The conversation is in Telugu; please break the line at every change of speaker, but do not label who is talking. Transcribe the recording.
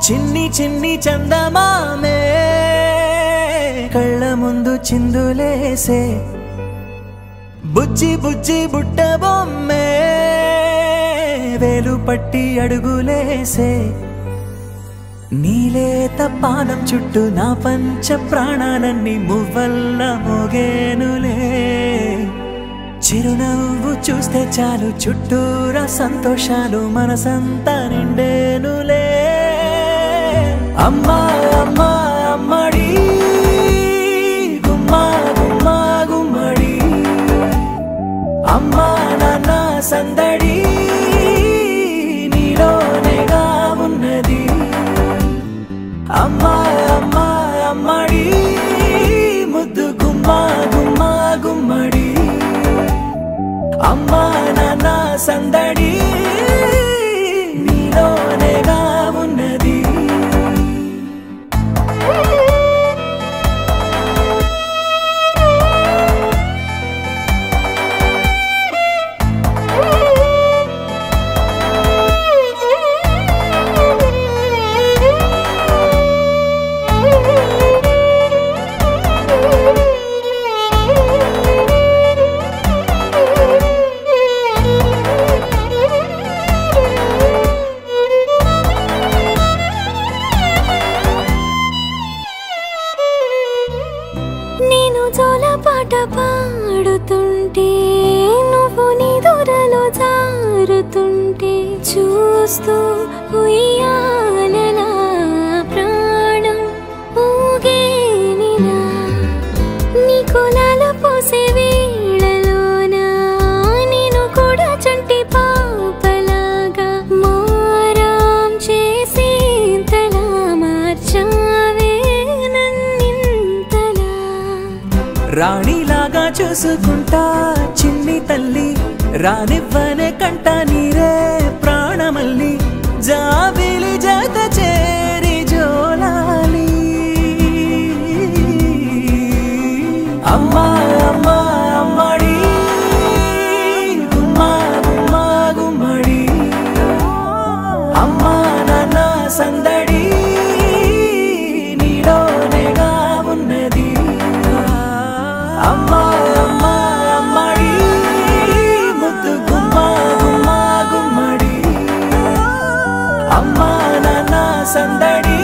చిన్ని చిన్ని చందమామే కళ్ళ ముందు చిందులేసే బుజ్జి బుజ్జి బుట్ట బొమ్మే వేలు పట్టి అడుగులేసే నీలేత పానం చుట్టూ నా పంచ ప్రాణాలన్నీ మువ్వల్ల మోగేనులే చిరునవ్వు చూస్తే చాలు చుట్టూరా సంతోషాలు మనసంతా నిండేనులే అమ్మా అమ్మా అమ్మడి గుమ్మా గుమ్మా గుమ్మడి అమ్మా నాన్న సందడి నీలోనేగా ఉన్నది అమ్మా అమ్మా అమ్మడి ముద్దు గుమ్మా గుమ్మా గుమ్మడి అమ్మా నాన్న సందడి నీలోనేగా ఉన్నది
పాట పాడుతుంటే నువ్వు నీ దూరలో జారుతుంటే చూస్తూ ఉయ్యాలలా ప్రాణం ఊగేనిలా నీ కొలాల పోసే వేళలోన నేను కూడా చంటి పాపలాగా మారాం చేసి తలా మార్చావే నన్నింతలా
రాణిలాగా చూసుకుంటా చిన్ని తల్లి రానివ్వనే కంట నీరే ప్రాణమల్లి జాబిలి జత చేరి జోలాలి అమ్మా అమ్మా అమ్మడి గుమ్మా గుమ్మా గుమ్మడి అమ్మా నాన్న సందడి నీలోనేగా ఉన్నది అమ్మా అమ్మా అమ్మడి ముద్దు గుమ్మా గుమ్మా గుమ్మడి అమ్మా నాన్న సందడి